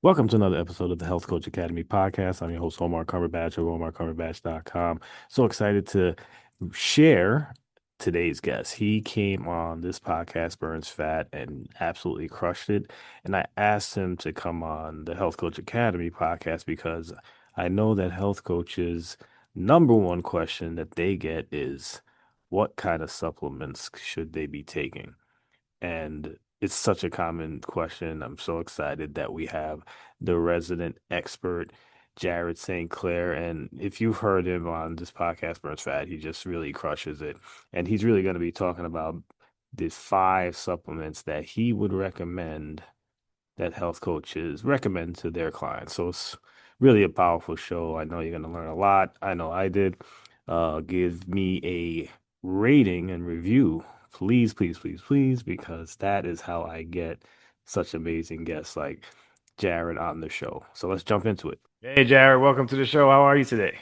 Welcome to another episode of the Health Coach Academy podcast. I'm your host, Omar Cumberbatch of OmarCumberbatch.com. So excited to share today's guest. He came on this podcast, Burns Fat, and absolutely crushed it. And I asked him to come on the Health Coach Academy podcast because I know that health coaches' number one question that they get is what kind of supplements should they be taking? And it's such a common question. I'm so excited that we have the resident expert, Jared St. Clair. And if you've heard him on this podcast, Burns Fat, he just really crushes it. And he's really going to be talking about the five supplements that he would recommend that health coaches recommend to their clients. So it's really a powerful show. I know you're going to learn a lot. I know I did. Give me a rating and review, please, please, please, please, because that is how I get such amazing guests like Jared on the show. So let's jump into it. Hey, Jared, welcome to the show. How are you today?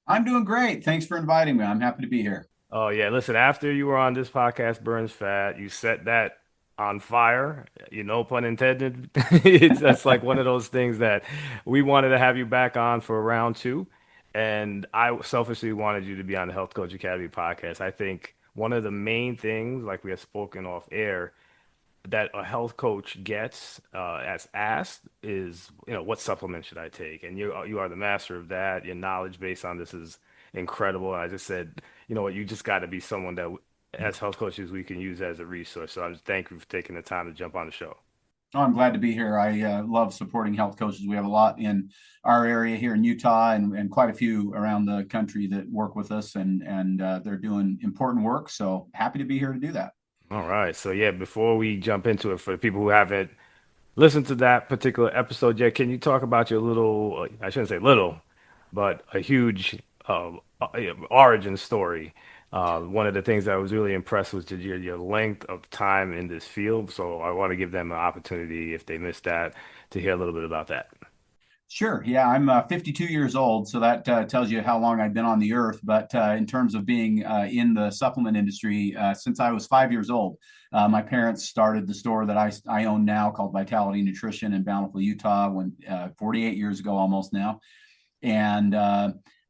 I'm doing great. Thanks for inviting me. I'm happy to be here. Oh yeah, listen, after you were on this podcast, Burns Fat, you set that on fire, no pun intended. It's that's like one of those things that we wanted to have you back on for round two. And I selfishly wanted you to be on the Health Coach Academy podcast. I think one of the main things, like we have spoken off air, that a health coach gets as asked is, what supplement should I take? And you are the master of that. Your knowledge based on this is incredible. And I just said, you know what, you just got to be someone that, as health coaches, we can use as a resource. So I just thank you for taking the time to jump on the show. Oh, I'm glad to be here. I love supporting health coaches. We have a lot in our area here in Utah and quite a few around the country that work with us, and they're doing important work. So happy to be here to do that. All right. So yeah, before we jump into it, for the people who haven't listened to that particular episode yet, can you talk about your little, I shouldn't say little, but a huge origin story? One of the things that I was really impressed was your length of time in this field. So I want to give them an opportunity, if they missed that, to hear a little bit about that. Sure. Yeah, I'm 52 years old, so that tells you how long I've been on the earth. But in terms of being in the supplement industry, since I was 5 years old, my parents started the store that I own now called Vitality Nutrition in Bountiful, Utah, when 48 years ago almost now. And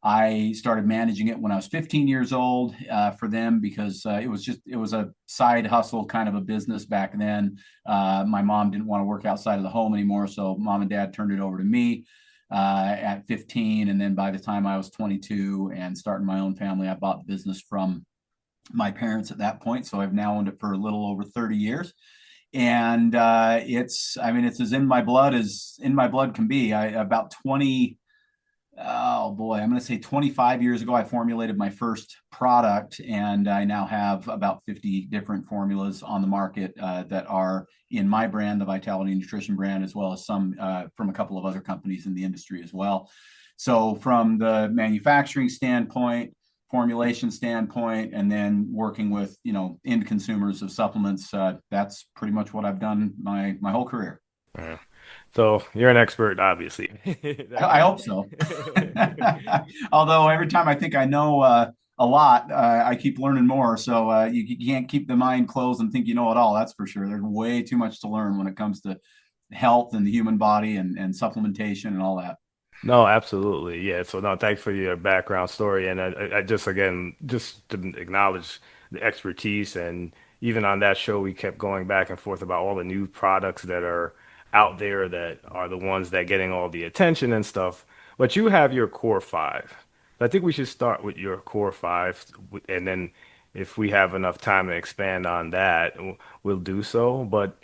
I started managing it when I was 15 years old for them because it was a side hustle kind of a business back then. My mom didn't want to work outside of the home anymore, so mom and dad turned it over to me at 15. And then by the time I was 22 and starting my own family, I bought the business from my parents at that point. So I've now owned it for a little over 30 years. And it's as in my blood as in my blood can be. About 20 oh boy, I'm going to say 25 years ago, I formulated my first product, and I now have about 50 different formulas on the market that are in my brand, the Vitality Nutrition brand, as well as some from a couple of other companies in the industry as well. So, from the manufacturing standpoint, formulation standpoint, and then working with end consumers of supplements, that's pretty much what I've done my whole career. Yeah. So you're an expert, obviously. I hope so. Although every time I think I know a lot, I keep learning more. So you can't keep the mind closed and think you know it all. That's for sure. There's way too much to learn when it comes to health and the human body and supplementation and all that. No, absolutely. Yeah. So no, thanks for your background story. And I just, again, just to acknowledge the expertise. And even on that show, we kept going back and forth about all the new products that are out there that are the ones that getting all the attention and stuff. But you have your core five. I think we should start with your core five. And then if we have enough time to expand on that, we'll do so. But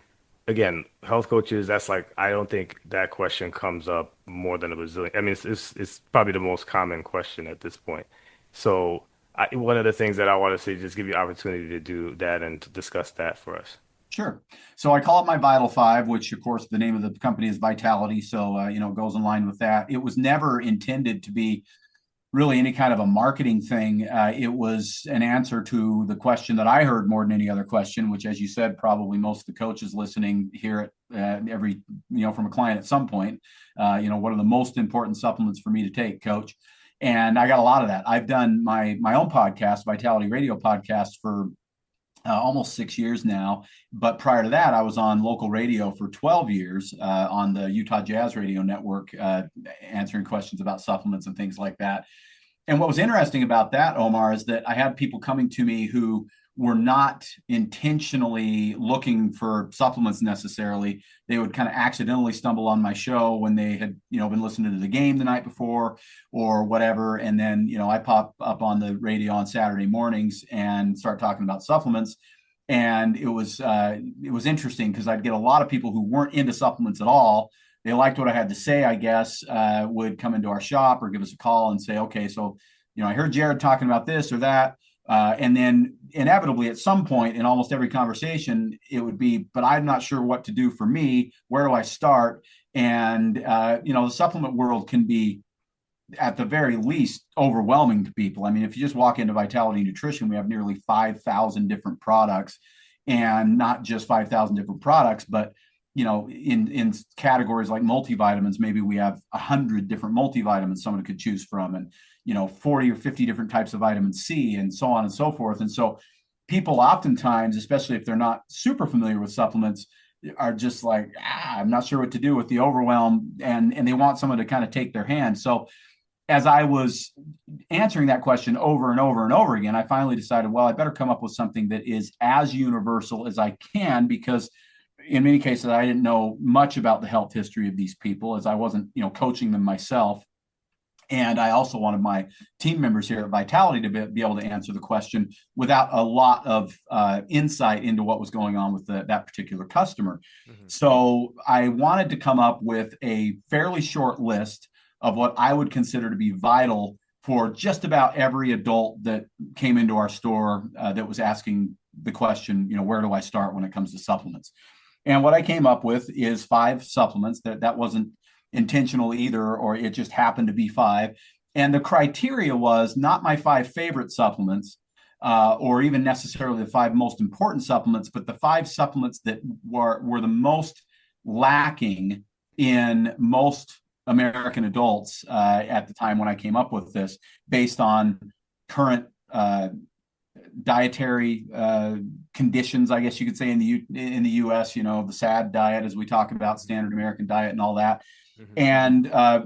again, health coaches, that's like, I don't think that question comes up more than a bazillion. I mean, it's probably the most common question at this point. So one of the things that I want to say, just give you opportunity to do that and to discuss that for us. Sure. So I call it my Vital Five, which of course the name of the company is Vitality. So, it goes in line with that. It was never intended to be really any kind of a marketing thing. It was an answer to the question that I heard more than any other question, which, as you said, probably most of the coaches listening hear it from a client at some point. What are the most important supplements for me to take, coach? And I got a lot of that. I've done my own podcast, Vitality Radio podcast, for almost 6 years now. But prior to that, I was on local radio for 12 years on the Utah Jazz Radio Network, answering questions about supplements and things like that. And what was interesting about that, Omar, is that I had people coming to me who were not intentionally looking for supplements necessarily. They would kind of accidentally stumble on my show when they had, been listening to the game the night before or whatever. And then, I pop up on the radio on Saturday mornings and start talking about supplements. And it was interesting because I'd get a lot of people who weren't into supplements at all. They liked what I had to say, I guess, would come into our shop or give us a call and say, okay, so, I heard Jared talking about this or that. And then inevitably at some point in almost every conversation, it would be, but I'm not sure what to do for me. Where do I start? And, the supplement world can be at the very least overwhelming to people. I mean, if you just walk into Vitality Nutrition, we have nearly 5,000 different products, and not just 5,000 different products, but in categories like multivitamins, maybe we have 100 different multivitamins someone could choose from, and 40 or 50 different types of vitamin C, and so on and so forth. And so people oftentimes, especially if they're not super familiar with supplements, are just like, I'm not sure what to do with the overwhelm, and they want someone to kind of take their hand. So as I was answering that question over and over and over again, I finally decided, well, I better come up with something that is as universal as I can, because in many cases, I didn't know much about the health history of these people, as I wasn't, coaching them myself. And I also wanted my team members here at Vitality to be able to answer the question without a lot of insight into what was going on with that particular customer. Mm-hmm. So I wanted to come up with a fairly short list of what I would consider to be vital for just about every adult that came into our store that was asking the question, where do I start when it comes to supplements? And what I came up with is 5 supplements. That wasn't intentional either, or it just happened to be 5. And the criteria was not my 5 favorite supplements, or even necessarily the 5 most important supplements, but the 5 supplements that were the most lacking in most American adults at the time when I came up with this, based on current dietary conditions, I guess you could say, in the U.S. The SAD diet, as we talk about, standard American diet, and all that, mm-hmm. and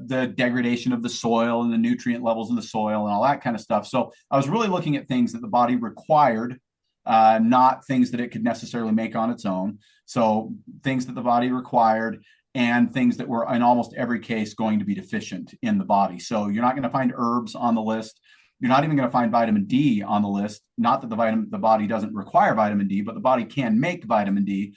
the degradation of the soil and the nutrient levels in the soil and all that kind of stuff. So I was really looking at things that the body required, not things that it could necessarily make on its own. So things that the body required, and things that were in almost every case going to be deficient in the body. So you're not going to find herbs on the list. You're not even going to find vitamin D on the list. Not that the body doesn't require vitamin D, but the body can make vitamin D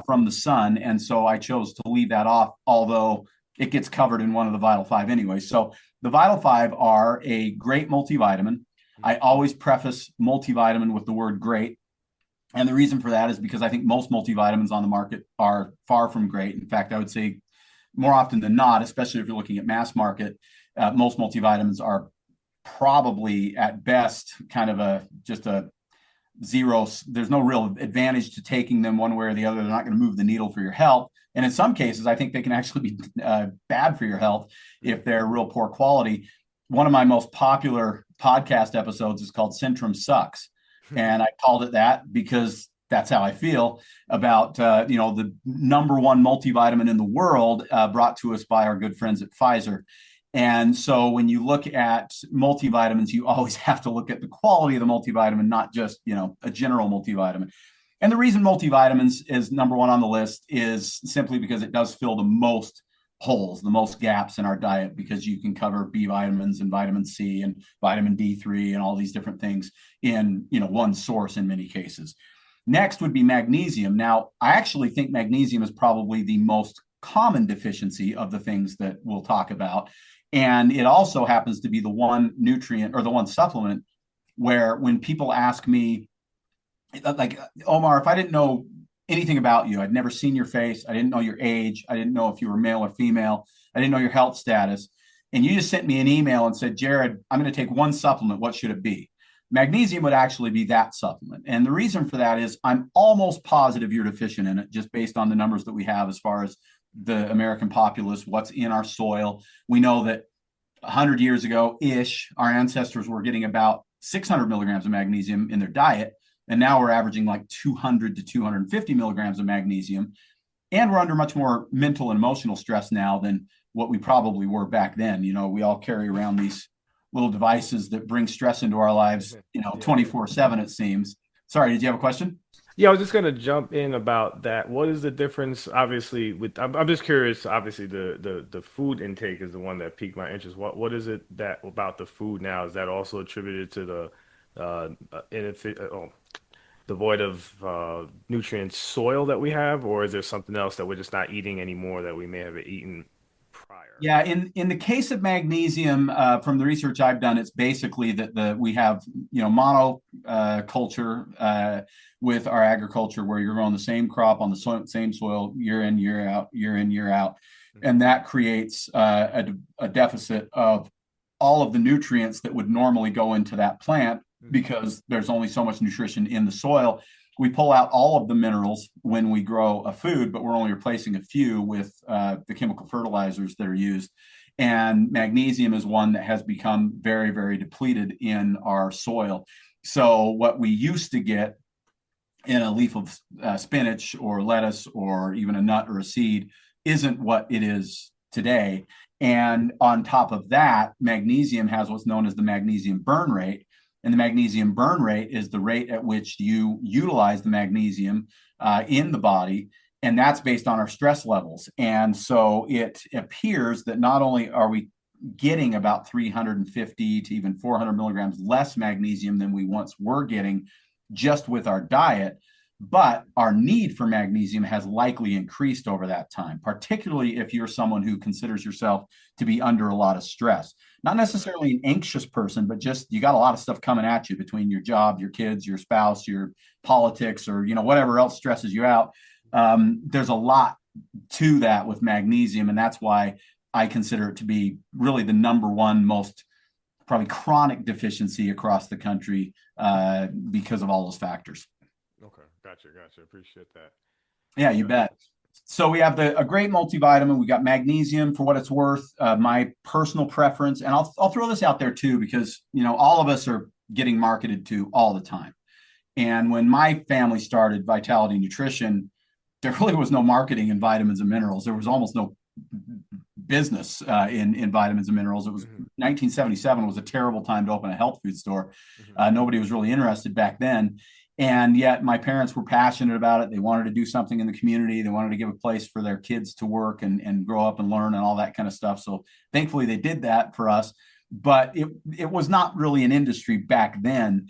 from the sun. And so I chose to leave that off, although it gets covered in one of the Vital 5 anyway. So the Vital 5 are a great multivitamin. I always preface multivitamin with the word great. And the reason for that is because I think most multivitamins on the market are far from great. In fact, I would say more often than not, especially if you're looking at mass market, most multivitamins are probably at best kind of just a zero. There's no real advantage to taking them one way or the other. They're not going to move the needle for your health. And in some cases, I think they can actually be bad for your health if they're real poor quality. One of my most popular podcast episodes is called Centrum Sucks. And I called it that because that's how I feel about, the number one multivitamin in the world, brought to us by our good friends at Pfizer. And so when you look at multivitamins, you always have to look at the quality of the multivitamin, not just, a general multivitamin. And the reason multivitamins is number one on the list is simply because it does fill the most holes, the most gaps in our diet, because you can cover B vitamins and vitamin C and vitamin D3 and all these different things in, one source in many cases. Next would be magnesium. Now, I actually think magnesium is probably the most common deficiency of the things that we'll talk about. And it also happens to be the one nutrient or the one supplement where when people ask me, like, Omar, if I didn't know anything about you, I'd never seen your face, I didn't know your age, I didn't know if you were male or female, I didn't know your health status, and you just sent me an email and said, Jared, I'm going to take one supplement, what should it be? Magnesium would actually be that supplement. And the reason for that is I'm almost positive you're deficient in it, just based on the numbers that we have as far as the American populace, what's in our soil. We know that 100 years ago-ish, our ancestors were getting about 600 milligrams of magnesium in their diet. And now we're averaging like 200 to 250 milligrams of magnesium. And we're under much more mental and emotional stress now than what we probably were back then. You know, we all carry around these little devices that bring stress into our lives, you know, Yeah. 24/7, it seems. Sorry, did you have a question? Yeah, I was just gonna jump in about that. What is the difference, obviously, with I'm just curious, obviously the food intake is the one that piqued my interest. What is it that about the food now? Is that also attributed to the devoid of nutrient soil that we have, or is there something else that we're just not eating anymore that we may have eaten prior? Yeah, in the case of magnesium, from the research I've done, it's basically that the we have mono culture with our agriculture where you're growing the same crop on the same soil year in year out, year in year out, and that creates a deficit of all of the nutrients that would normally go into that plant Mhm. because there's only so much nutrition in the soil. We pull out all of the minerals when we grow a food, but we're only replacing a few with the chemical fertilizers that are used. And magnesium is one that has become very, very depleted in our soil. So what we used to get in a leaf of spinach or lettuce or even a nut or a seed isn't what it is today. And on top of that, magnesium has what's known as the magnesium burn rate. And the magnesium burn rate is the rate at which you utilize the magnesium in the body. And that's based on our stress levels. And so it appears that not only are we getting about 350 to even 400 milligrams less magnesium than we once were getting just with our diet, but our need for magnesium has likely increased over that time, particularly if you're someone who considers yourself to be under a lot of stress. Not necessarily an anxious person, but just you got a lot of stuff coming at you between your job, your kids, your spouse, your politics, or whatever else stresses you out. There's a lot to that with magnesium, and that's why I consider it to be really the number one most probably chronic deficiency across the country because of all those factors. Okay, gotcha. Appreciate that. Yeah, you Yeah. bet. So we have a great multivitamin. We got magnesium for what it's worth. My personal preference, and I'll throw this out there too because all of us are getting marketed to all the time. And when my family started Vitality Nutrition, there really was no marketing in vitamins and minerals. There was almost no business in vitamins and minerals. It was Hmm. 1977 was a terrible time to open a health food store. Hmm. Nobody was really interested back then. And yet my parents were passionate about it. They wanted to do something in the community. They wanted to give a place for their kids to work and grow up and learn and all that kind of stuff. So thankfully they did that for us. But it was not really an industry back then.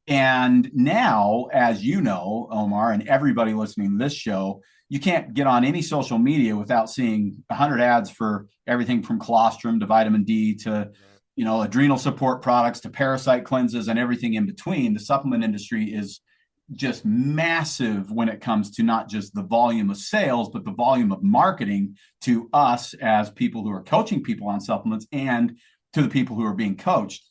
And now, as you know, Omar, and everybody listening to this show, you can't get on any social media without seeing 100 ads for everything from colostrum to vitamin D to adrenal support products to parasite cleanses and everything in between. The supplement industry is just massive when it comes to not just the volume of sales, but the volume of marketing to us as people who are coaching people on supplements and to the people who are being coached.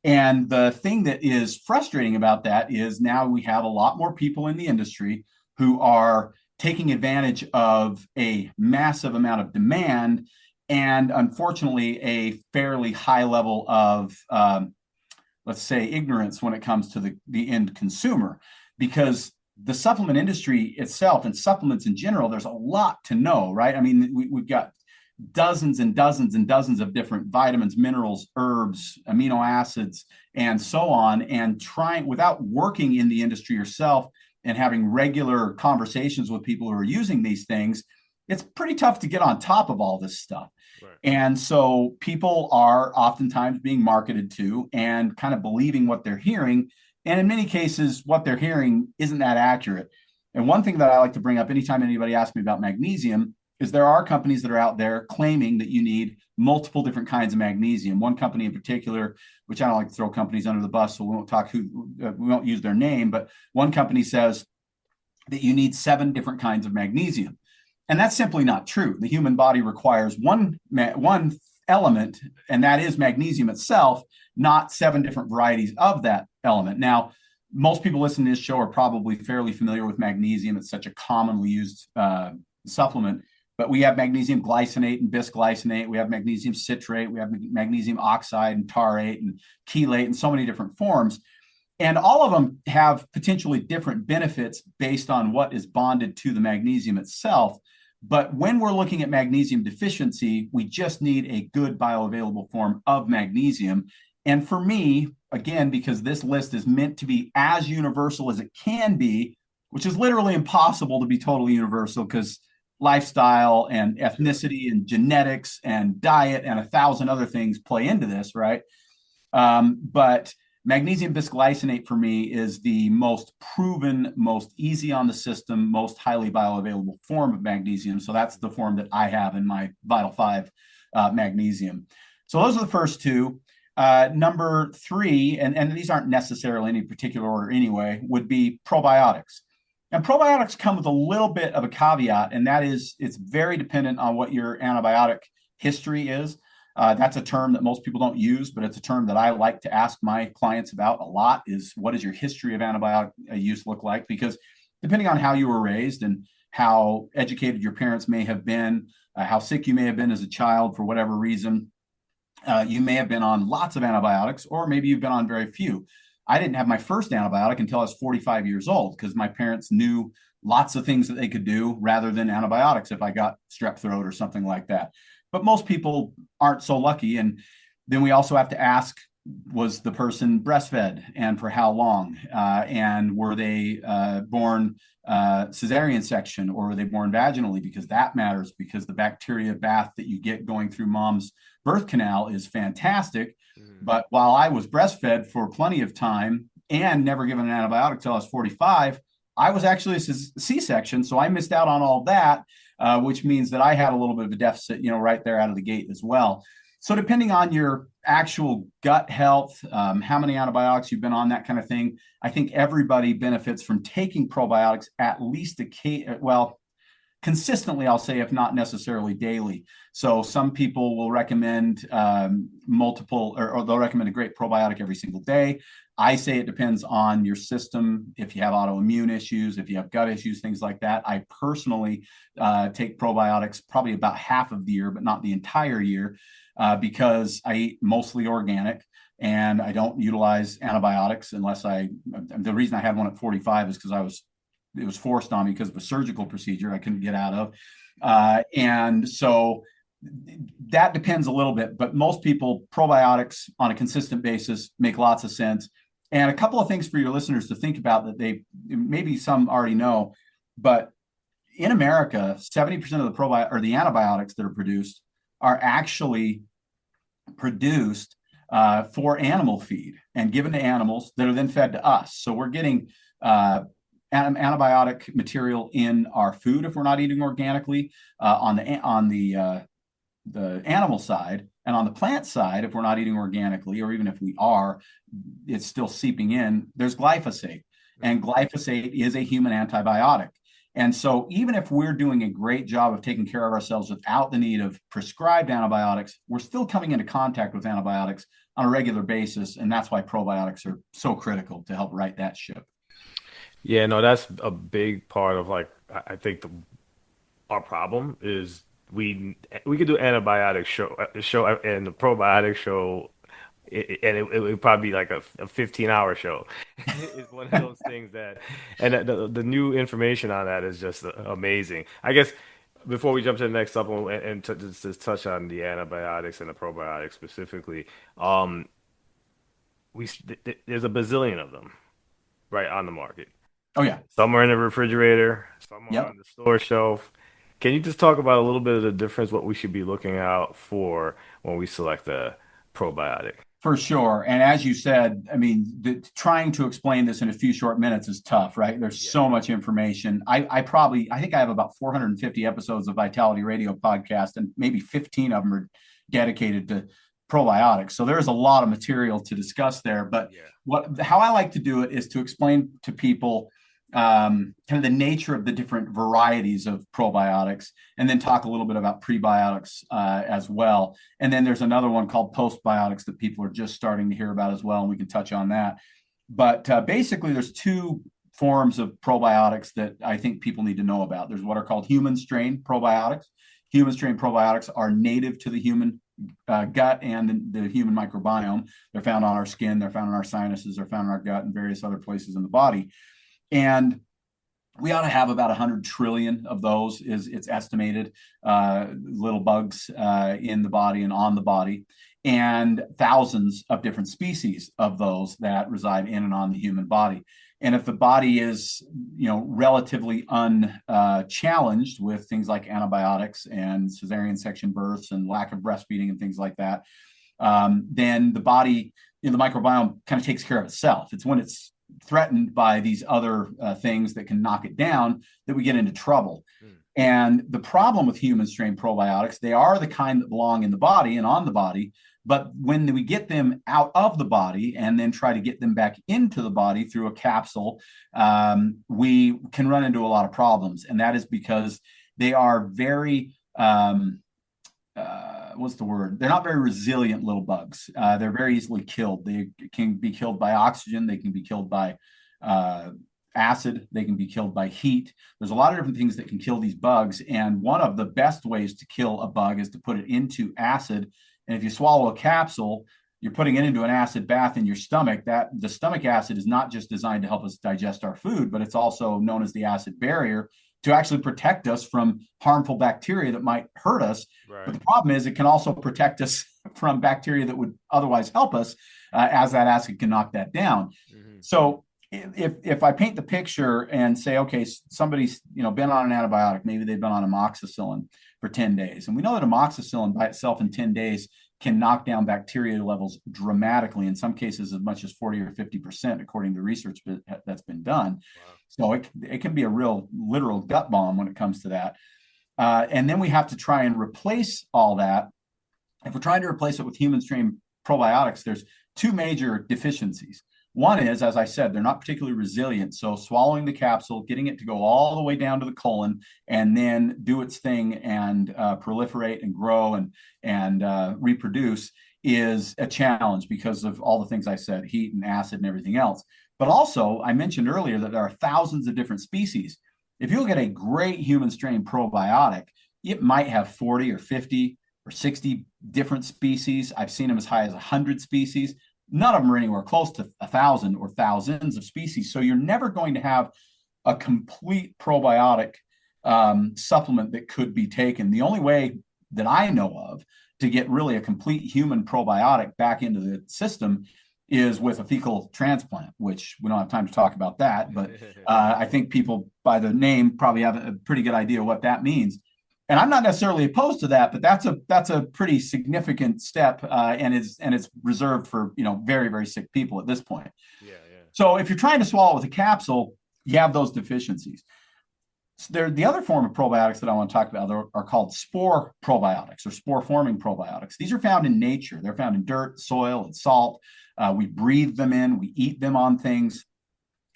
And the thing that is frustrating about that is now we have a lot more people in the industry who are taking advantage of a massive amount of demand and unfortunately a fairly high level of let's say ignorance when it comes to the end consumer, because the supplement industry itself and supplements in general, there's a lot to know, right? I mean, we've got dozens and dozens and dozens of different vitamins, minerals, herbs, amino acids, and so on. And trying without working in the industry yourself and having regular conversations with people who are using these things, it's pretty tough to get on top of all this stuff. Right. And so people are oftentimes being marketed to and kind of believing what they're hearing. And in many cases, what they're hearing isn't that accurate. And one thing that I like to bring up anytime anybody asks me about magnesium is there are companies that are out there claiming that you need multiple different kinds of magnesium. One company in particular, which I don't like to throw companies under the bus, so we won't use their name, but one company says that you need 7 different kinds of magnesium. And that's simply not true. The human body requires one element, and that is magnesium itself, not 7 different varieties of that element. Now, most people listening to this show are probably fairly familiar with magnesium. It's such a commonly used supplement. But we have magnesium glycinate and bisglycinate. We have magnesium citrate. We have magnesium oxide and taurate and chelate and so many different forms. And all of them have potentially different benefits based on what is bonded to the magnesium itself. But when we're looking at magnesium deficiency, we just need a good bioavailable form of magnesium. And for me, again, because this list is meant to be as universal as it can be, which is literally impossible to be totally universal because lifestyle and Sure. ethnicity and genetics and diet and 1,000 other things play into this, right? But magnesium bisglycinate for me is the most proven, most easy on the system, most highly bioavailable form of magnesium. So that's the form that I have in my Vital 5 magnesium. So those are the first two. Number three, and these aren't necessarily any particular order anyway, would be probiotics. And probiotics come with a little bit of a caveat, and that is it's very dependent on what your antibiotic history is. That's a term that most people don't use, but it's a term that I like to ask my clients about a lot is what does your history of antibiotic use look like? Because depending on how you were raised and how educated your parents may have been, how sick you may have been as a child for whatever reason, you may have been on lots of antibiotics, or maybe you've been on very few. I didn't have my first antibiotic until I was 45 years old because my parents knew lots of things that they could do rather than antibiotics if I got strep throat or something like that. But most people aren't so lucky. And then we also have to ask, was the person breastfed and for how long? And were they born cesarean section or were they born vaginally? Because that matters because the bacteria bath that you get going through mom's birth canal is fantastic. Mhm. But while I was breastfed for plenty of time and never given an antibiotic till I was 45, I was actually a C-section. So I missed out on all that, which means that I had a little bit of a deficit, right there out of the gate as well. So depending on your actual gut health, how many antibiotics you've been on, that kind of thing, I think everybody benefits from taking probiotics at least consistently, I'll say, if not necessarily daily. So some people will recommend multiple, or they'll recommend a great probiotic every single day. I say it depends on your system. If you have autoimmune issues, if you have gut issues, things like that. I personally take probiotics probably about half of the year, but not the entire year, because I eat mostly organic and I don't utilize antibiotics unless the reason I had one at 45 is because it was forced on me because of a surgical procedure I couldn't get out of. And so that depends a little bit, but most people, probiotics on a consistent basis make lots of sense. And a couple of things for your listeners to think about that they maybe some already know, but in America, 70% of the antibiotics that are produced are actually produced for animal feed and given to animals that are then fed to us. So we're getting antibiotic material in our food if we're not eating organically, on the animal side, and on the plant side, if we're not eating organically, or even if we are, it's still seeping in. There's glyphosate, and glyphosate is a human antibiotic. And so, even if we're doing a great job of taking care of ourselves without the need of prescribed antibiotics, we're still coming into contact with antibiotics on a regular basis. And that's why probiotics are so critical to help right that ship. Yeah, no, that's a big part of like I think our problem is we could do antibiotic show and the probiotic show and it would probably be like a 15-hour show. It's one of those things that and the new information on that is just amazing. I guess before we jump to the next supplement and just touch on the antibiotics and the probiotics specifically, um, there's a bazillion of them right on the market. Oh, yeah. Some are in the refrigerator, some are Yep. on the store shelf. Can you just talk about a little bit of the difference, what we should be looking out for when we select a probiotic? For sure. And as you said, I mean, trying to explain this in a few short minutes is tough, right? There's Yeah. so much information. I think I have about 450 episodes of Vitality Radio podcast, and maybe 15 of them are dedicated to probiotics. So there's a lot of material to discuss there. But Yeah. how I like to do it is to explain to people kind of the nature of the different varieties of probiotics, and then talk a little bit about prebiotics as well. And then there's another one called postbiotics that people are just starting to hear about as well, and we can touch on that. But basically, there's two forms of probiotics that I think people need to know about. There's what are called human strain probiotics. Human strain probiotics are native to the human gut and the human microbiome. They're found on our skin, they're found in our sinuses, they're found in our gut and various other places in the body. And we ought to have about 100 trillion of those, is it's estimated, little bugs in the body and on the body, and thousands of different species of those that reside in and on the human body. And if the body is, relatively unchallenged with things like antibiotics and cesarean section births and lack of breastfeeding and things like that, then the body, the microbiome kind of takes care of itself. It's when it's threatened by these other things that can knock it down that we get into trouble. And the problem with human strain probiotics, they are the kind that belong in the body and on the body. But when we get them out of the body and then try to get them back into the body through a capsule, we can run into a lot of problems. And that is because they are very, what's the word? They're not very resilient little bugs. They're very easily killed. They can be killed by oxygen. They can be killed by acid. They can be killed by heat. There's a lot of different things that can kill these bugs. And one of the best ways to kill a bug is to put it into acid. And if you swallow a capsule, you're putting it into an acid bath in your stomach. That the stomach acid is not just designed to help us digest our food, but it's also known as the acid barrier to actually protect us from harmful bacteria that might hurt us. Right. But the problem is it can also protect us from bacteria that would otherwise help us, as that acid can knock that down. Mm-hmm. So if I paint the picture and say, okay, somebody's been on an antibiotic, maybe they've been on amoxicillin for 10 days. And we know that amoxicillin by itself in 10 days can knock down bacteria levels dramatically, in some cases as much as 40 or 50%, according to research that's been done. Wow. So it can be a real literal gut bomb when it comes to that. And then we have to try and replace all that. If we're trying to replace it with human strain probiotics, there's two major deficiencies. One is, as I said, they're not particularly resilient. So swallowing the capsule, getting it to go all the way down to the colon and then do its thing and proliferate and grow and reproduce is a challenge because of all the things I said, heat and acid and everything else. But also, I mentioned earlier that there are thousands of different species. If you look at a great human strain probiotic, it might have 40 or 50 or 60 different species. I've seen them as high as 100 species. None of them are anywhere close to 1,000 or thousands of species. So you're never going to have a complete probiotic supplement that could be taken. The only way that I know of to get really a complete human probiotic back into the system is with a fecal transplant, which we don't have time to talk about that. But I think people by the name probably have a pretty good idea what that means. And I'm not necessarily opposed to that, but that's a pretty significant step, and it's reserved for very, very sick people at this point. Yeah. So if you're trying to swallow with a capsule, you have those deficiencies. So the other form of probiotics that I want to talk about are called spore probiotics or spore-forming probiotics. These are found in nature. They're found in dirt, soil, and salt. We breathe them in. We eat them on things.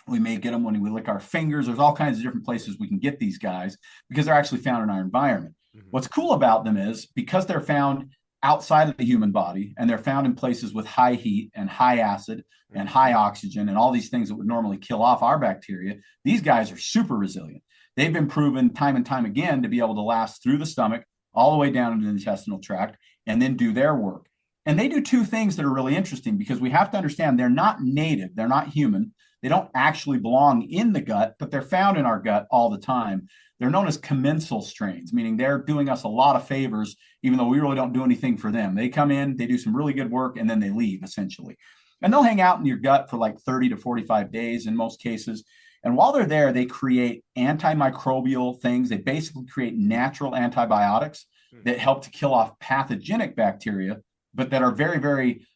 We may get them when we lick our fingers. There's all kinds of different places we can get these guys because they're actually found in our environment. Mm-hmm. What's cool about them is because they're found outside of the human body and they're found in places with high heat and high acid and high oxygen and all these things that would normally kill off our bacteria, these guys are super resilient. They've been proven time and time again to be able to last through the stomach all the way down into the intestinal tract and then do their work. And they do two things that are really interesting because we have to understand they're not native, they're not human. They don't actually belong in the gut, but they're found in our gut all the time. They're known as commensal strains, meaning they're doing us a lot of favors, even though we really don't do anything for them. They come in, they do some really good work, and then they leave, essentially. And they'll hang out in your gut for like 30 to 45 days in most cases. And while they're there, they create antimicrobial things. They basically create natural antibiotics that help to kill off pathogenic bacteria, but that are very, very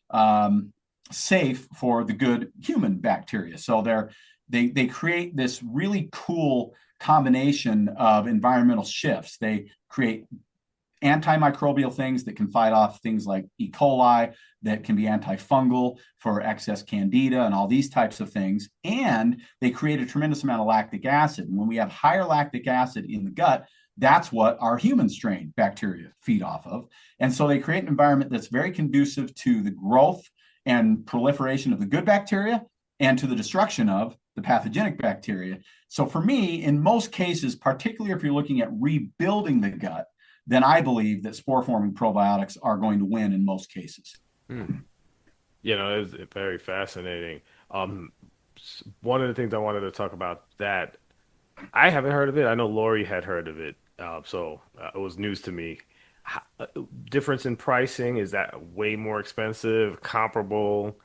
safe for the good human bacteria. So they create this really cool combination of environmental shifts. They create antimicrobial things that can fight off things like E. coli, that can be antifungal for excess candida and all these types of things. And they create a tremendous amount of lactic acid. And when we have higher lactic acid in the gut, that's what our human strain bacteria feed off of. And so they create an environment that's very conducive to the growth and proliferation of the good bacteria and to the destruction of the pathogenic bacteria. So for me, in most cases, particularly if you're looking at rebuilding the gut, then I believe that spore forming probiotics are going to win in most cases. Hmm. It's very fascinating. One of the things I wanted to talk about that I haven't heard of it. I know Lori had heard of it, so it was news to me. How, difference in pricing, is that way more expensive, comparable?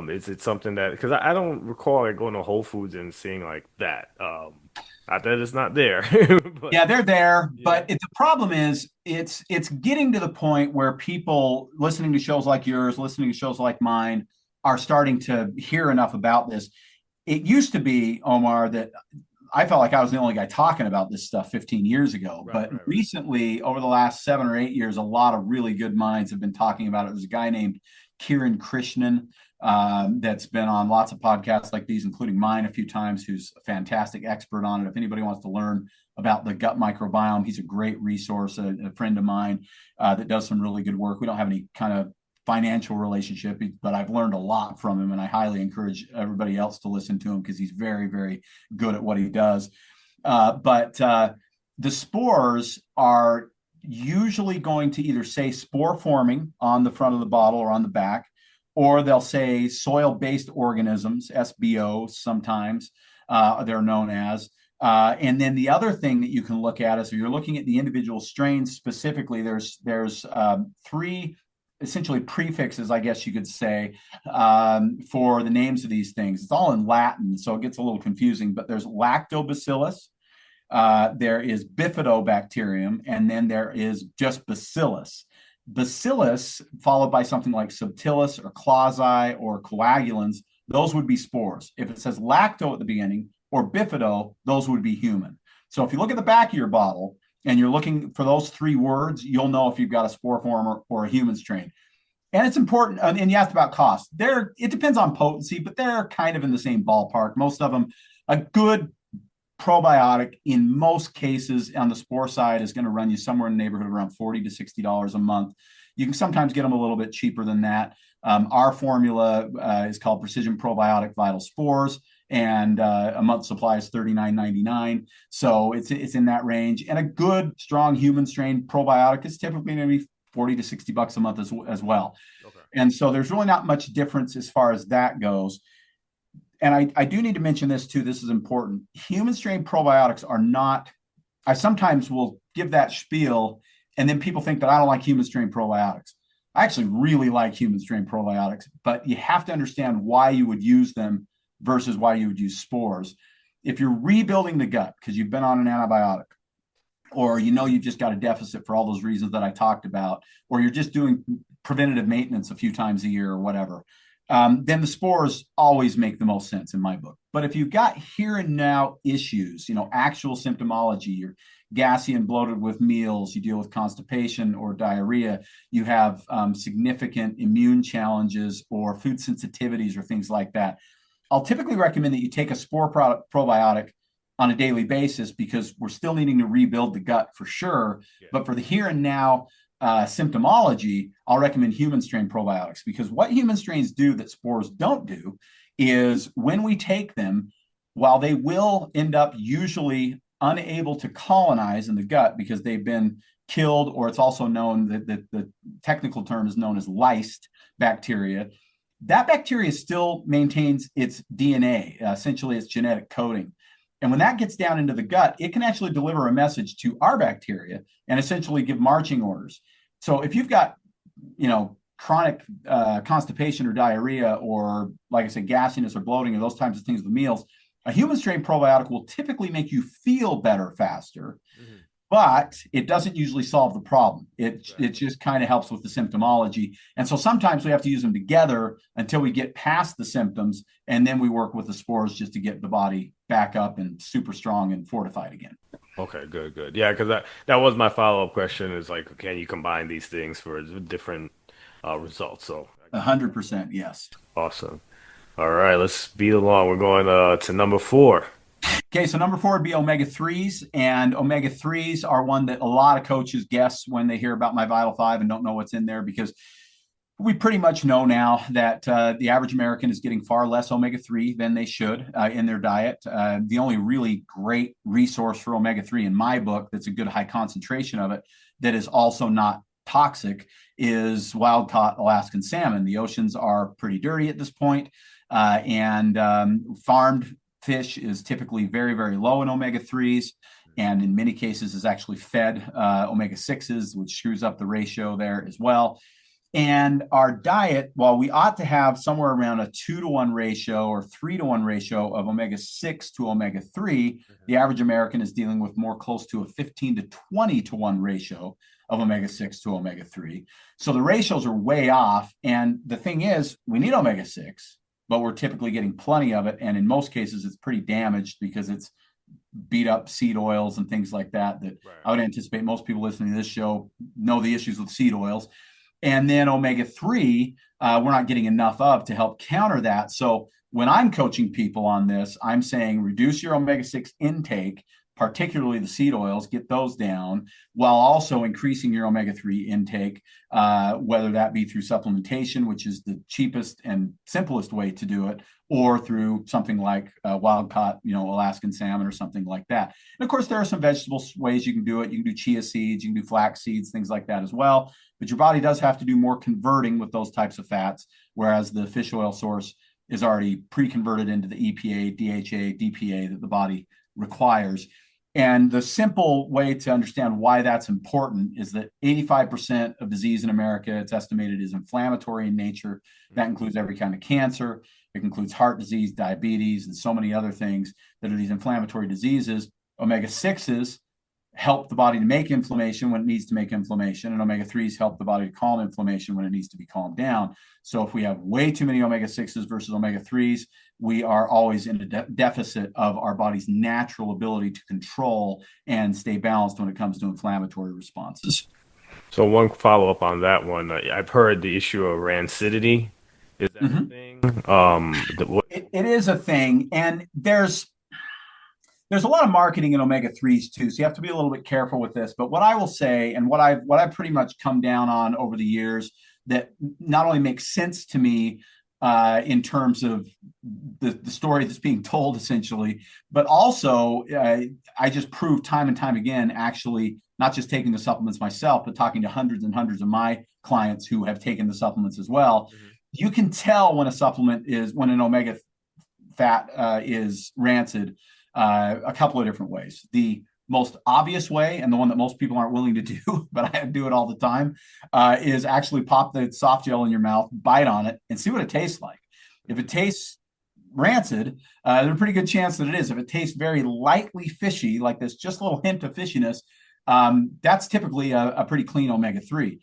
Is it something that, because I don't recall like going to Whole Foods and seeing like that. Not that it's not there, but Yeah, they're there, yeah. but the problem is it's getting to the point where people listening to shows like yours, listening to shows like mine, are starting to hear enough about this. It used to be, Omar, that I felt like I was the only guy talking about this stuff 15 years ago. Right, But right, right. recently, over the last 7 or 8 years, a lot of really good minds have been talking about it. There's a guy named Kiran Krishnan that's been on lots of podcasts like these, including mine a few times, who's a fantastic expert on it. If anybody wants to learn about the gut microbiome, he's a great resource, a friend of mine that does some really good work. We don't have any kind of financial relationship, but I've learned a lot from him, and I highly encourage everybody else to listen to him because he's very, very good at what he does. But the spores are usually going to either say spore forming on the front of the bottle or on the back, or they'll say soil based organisms, SBO, sometimes they're known as. And then the other thing that you can look at is if you're looking at the individual strains specifically, there's three essentially prefixes, I guess you could say, for the names of these things. It's all in Latin, so it gets a little confusing, but there's lactobacillus, there is bifidobacterium, and then there is just bacillus. Bacillus, followed by something like subtilis or clausi or coagulans, those would be spores. If it says lacto at the beginning or bifido, those would be human. So if you look at the back of your bottle and you're looking for those three words, you'll know if you've got a spore form or a human strain. And it's important. And you asked about cost. It depends on potency, but they're kind of in the same ballpark. Most of them, a good probiotic in most cases on the spore side is going to run you somewhere in the neighborhood of around $40 to $60 a month. You can sometimes get them a little bit cheaper than that. Our formula is called Precision Probiotic Vital Spores, and a month supply is $39.99. So it's in that range. And a good, strong human strain probiotic is typically going to be $40 to $60 a month as well. Okay. And so there's really not much difference as far as that goes. And I do need to mention this too. This is important. Human strain probiotics are not, I sometimes will give that spiel, and then people think that I don't like human strain probiotics. I actually really like human strain probiotics, but you have to understand why you would use them versus why you would use spores. If you're rebuilding the gut because you've been on an antibiotic, or you've just got a deficit for all those reasons that I talked about, or you're just doing preventative maintenance a few times a year or whatever, then the spores always make the most sense in my book. But if you've got here and now issues, actual symptomology, you're gassy and bloated with meals, you deal with constipation or diarrhea, you have significant immune challenges or food sensitivities or things like that, I'll typically recommend that you take a spore probiotic on a daily basis because we're still needing to rebuild the gut for sure. Yeah. But for the here and now symptomology, I'll recommend human strain probiotics because what human strains do that spores don't do is when we take them, while they will end up usually unable to colonize in the gut because they've been killed, or it's also known that the technical term is known as lysed bacteria, that bacteria still maintains its DNA, essentially its genetic coding. And when that gets down into the gut, it can actually deliver a message to our bacteria and essentially give marching orders. So if you've got, chronic constipation or diarrhea, or like I said, gassiness or bloating or those types of things with meals, a human strain probiotic will typically make you feel better faster, but it doesn't usually solve the problem. It just kind of helps with the symptomology. And so sometimes we have to use them together until we get past the symptoms, and then we work with the spores just to get the body back up and super strong and fortified again. Okay, good, good. Yeah, because that was my follow-up question is like, can you combine these things for different results? So I got that. 100%, yes. Awesome. All right, let's speed along. We're going to number four. Okay, so number four would be omega 3s. And omega 3s are one that a lot of coaches guess when they hear about my Vital 5 and don't know what's in there, because we pretty much know now that the average American is getting far less omega 3 than they should in their diet. The only really great resource for omega 3 in my book that's a good high concentration of it that is also not toxic is wild caught Alaskan salmon. The oceans are pretty dirty at this point, and farmed fish is typically very, very low in omega 3s. And in many cases is actually fed omega 6s, which screws up the ratio there as well. And our diet, while we ought to have somewhere around a 2-to-1 ratio or 3-to-1 ratio of omega 6 to omega 3, the average American is dealing with more close to a 15 to 20 to 1 ratio of omega 6 to omega 3. So the ratios are way off. And the thing is, we need omega 6, but we're typically getting plenty of it. And in most cases, it's pretty damaged because it's beat up seed oils and things like that. Right. I would anticipate most people listening to this show know the issues with seed oils. And then omega 3, we're not getting enough of to help counter that. So when I'm coaching people on this, I'm saying reduce your omega 6 intake, particularly the seed oils, get those down, while also increasing your omega 3 intake, whether that be through supplementation, which is the cheapest and simplest way to do it, or through something like wild caught, Alaskan salmon or something like that. And of course, there are some vegetable ways you can do it. You can do chia seeds, you can do flax seeds, things like that as well. But your body does have to do more converting with those types of fats, whereas the fish oil source is already pre-converted into the EPA, DHA, DPA that the body requires. And the simple way to understand why that's important is that 85% of disease in America, it's estimated, is inflammatory in nature. That includes every kind of cancer. It includes heart disease, diabetes, and so many other things that are these inflammatory diseases. Omega 6s help the body to make inflammation when it needs to make inflammation, and omega 3s help the body to calm inflammation when it needs to be calmed down. So if we have way too many omega 6s versus omega 3s, we are always in a deficit of our body's natural ability to control and stay balanced when it comes to inflammatory responses. So one follow up on that one, I've heard the issue of rancidity. Is that a thing? It is a thing, and there's a lot of marketing in omega 3s too, so you have to be a little bit careful with this. But what I will say, and what I've pretty much come down on over the years, that not only makes sense to me in terms of the story that's being told, essentially, but also I just proved time and time again, actually, not just taking the supplements myself, but talking to hundreds and hundreds of my clients who have taken the supplements as well. You can tell when when an omega fat is rancid a couple of different ways. The most obvious way, and the one that most people aren't willing to do, but I do it all the time, is actually pop the soft gel in your mouth, bite on it, and see what it tastes like. If it tastes rancid, there's a pretty good chance that it is. If it tastes very lightly fishy, like this just a little hint of fishiness, that's typically a pretty clean omega 3.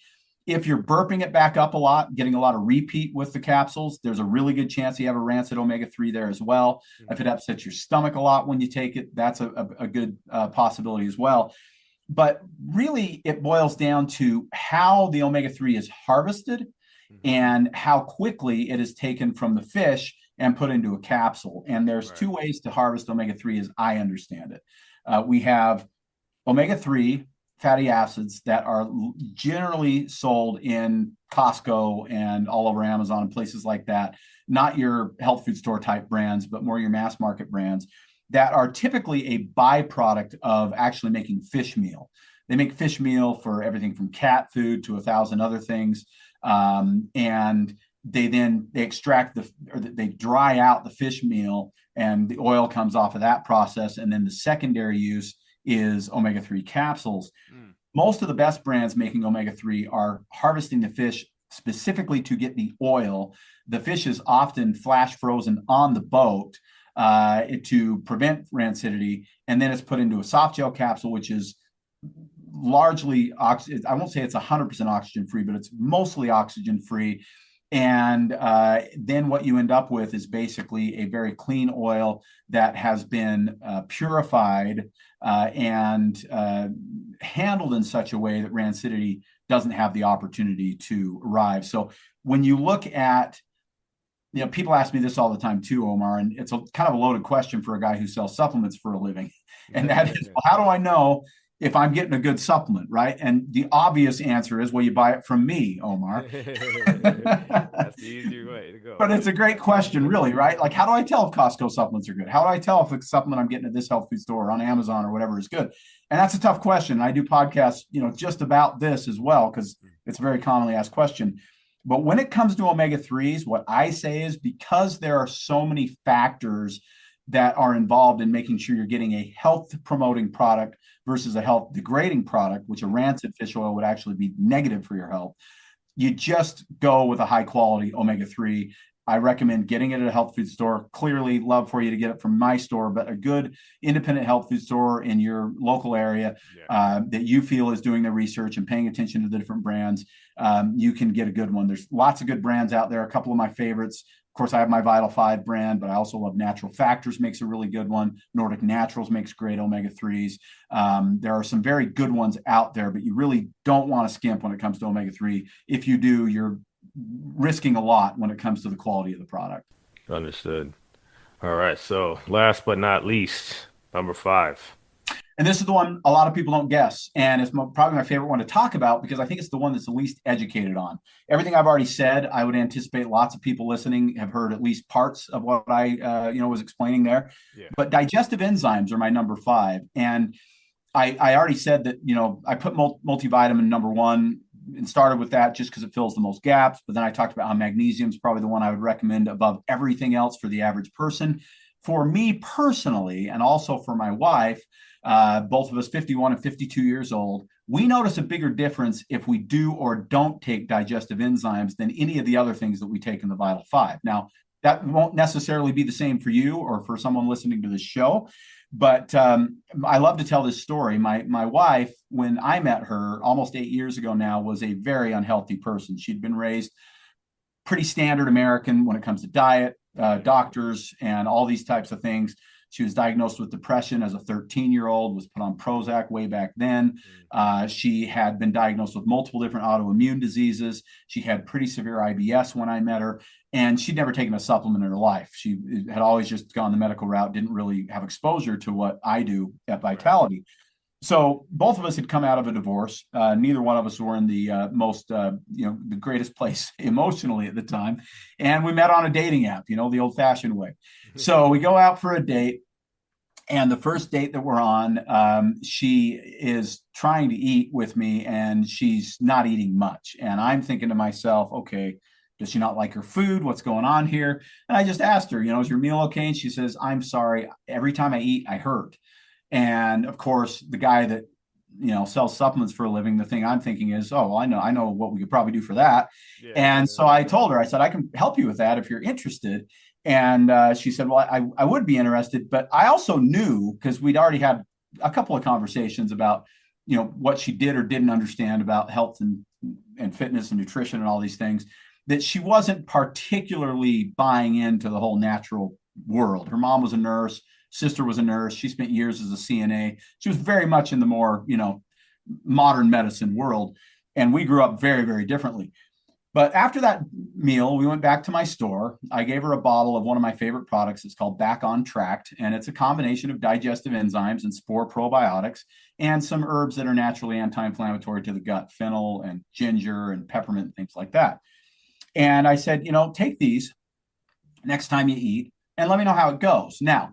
If you're burping it back up a lot, getting a lot of repeat with the capsules, there's a really good chance you have a rancid omega 3 there as well. If it upsets your stomach a lot when you take it, that's a good possibility as well. But really, it boils down to how the omega 3 is harvested and how quickly it is taken from the fish and put into a capsule. And there's two ways to harvest omega 3 as I understand it. We have omega 3 fatty acids that are generally sold in Costco and all over Amazon and places like that, not your health food store type brands, but more your mass market brands that are typically a byproduct of actually making fish meal. They make fish meal for everything from cat food to 1,000 other things. And they extract they dry out the fish meal and the oil comes off of that process. And then the secondary use is omega 3 capsules. Most of the best brands making omega 3 are harvesting the fish specifically to get the oil. The fish is often flash frozen on the boat to prevent rancidity, and then it's put into a soft gel capsule, which is largely I won't say it's 100% oxygen free, but it's mostly oxygen free. And then what you end up with is basically a very clean oil that has been purified and handled in such a way that rancidity doesn't have the opportunity to arrive. So when you look at, people ask me this all the time too, Omar, and it's kind of a loaded question for a guy who sells supplements for a living. And that is, well, how do I know if I'm getting a good supplement, right? And the obvious answer is, well, you buy it from me, Omar. That's the easier way to go. But it's a great question, really, right? Like, how do I tell if Costco supplements are good? How do I tell if the supplement I'm getting at this health food store or on Amazon or whatever is good? And that's a tough question. I do podcasts, just about this as well, because it's a very commonly asked question. But when it comes to omega 3s, what I say is because there are so many factors that are involved in making sure you're getting a health promoting product versus a health degrading product, which a rancid fish oil would actually be negative for your health, you just go with a high quality omega 3. I recommend getting it at a health food store. Clearly, love for you to get it from my store, but a good independent health food store in your local area that you feel is doing the research and paying attention to the different brands, you can get a good one. There's lots of good brands out there. A couple of my favorites. Of course, I have my Vital 5 brand, but I also love Natural Factors makes a really good one. Nordic Naturals makes great omega 3s. There are some very good ones out there, but you really don't want to skimp when it comes to omega 3. If you do, you're risking a lot when it comes to the quality of the product. Understood. All right. So last but not least, number five. And this is the one a lot of people don't guess. And it's probably my favorite one to talk about because I think it's the one that's the least educated on. Everything I've already said, I would anticipate lots of people listening have heard at least parts of what I was explaining there. Yeah. But digestive enzymes are my number five. And I already said that, I put multivitamin number one and started with that just because it fills the most gaps. But then I talked about how magnesium is probably the one I would recommend above everything else for the average person. For me personally, and also for my wife, both of us 51 and 52 years old, we notice a bigger difference if we do or don't take digestive enzymes than any of the other things that we take in the Vital 5. Now, that won't necessarily be the same for you or for someone listening to this show, but I love to tell this story. My wife, when I met her almost 8 years ago now, was a very unhealthy person. She'd been raised pretty standard American when it comes to diet, doctors, and all these types of things. She was diagnosed with depression as a 13-year-old, was put on Prozac way back then. She had been diagnosed with multiple different autoimmune diseases. She had pretty severe IBS when I met her, and she'd never taken a supplement in her life. She had always just gone the medical route, didn't really have exposure to what I do at Vitality. So both of us had come out of a divorce. Neither one of us were in the the greatest place emotionally at the time. And we met on a dating app, the old fashioned way. So we go out for a date. And the first date that we're on, she is trying to eat with me and she's not eating much. And I'm thinking to myself, okay, does she not like her food? What's going on here? And I just asked her, is your meal okay? And she says, I'm sorry. Every time I eat, I hurt. And of course, the guy that sells supplements for a living, the thing I'm thinking is, oh, well, I know what we could probably do for that. Yeah. And so I told her, I said, I can help you with that if you're interested. And she said, well, I would be interested, but I also knew because we'd already had a couple of conversations about, what she did or didn't understand about health and fitness and nutrition and all these things, that she wasn't particularly buying into the whole natural world. Her mom was a nurse. Sister was a nurse. She spent years as a CNA. She was very much in the more, modern medicine world. And we grew up very, very differently. But after that meal, we went back to my store. I gave her a bottle of one of my favorite products. It's called Back on Tract. And it's a combination of digestive enzymes and spore probiotics and some herbs that are naturally anti-inflammatory to the gut, fennel and ginger and peppermint, things like that. And I said, take these next time you eat and let me know how it goes. Now,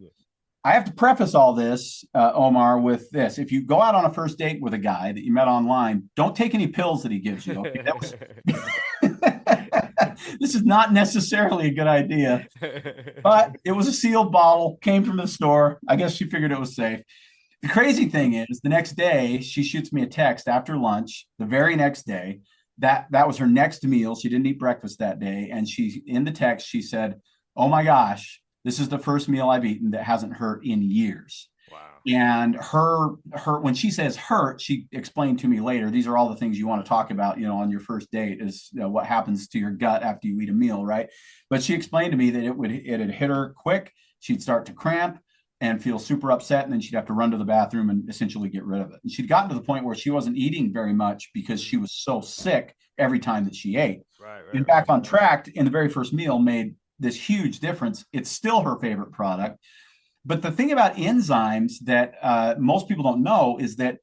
I have to preface all this, Omar, with this. If you go out on a first date with a guy that you met online, don't take any pills that he gives you. Okay? This is not necessarily a good idea, but it was a sealed bottle, came from the store. I guess she figured it was safe. The crazy thing is the next day, she shoots me a text after lunch, the very next day. That was her next meal. She didn't eat breakfast that day. And in the text, she said, oh my gosh, this is the first meal I've eaten that hasn't hurt in years. Wow. And her, when she says hurt, she explained to me later, these are all the things you want to talk about, on your first date is what happens to your gut after you eat a meal, right? But she explained to me that it had hit her quick. She'd start to cramp and feel super upset. And then she'd have to run to the bathroom and essentially get rid of it. And she'd gotten to the point where she wasn't eating very much because she was so sick every time that she ate. Right, and Back on Tract in the very first meal made this huge difference. It's still her favorite product. But the thing about enzymes that most people don't know is that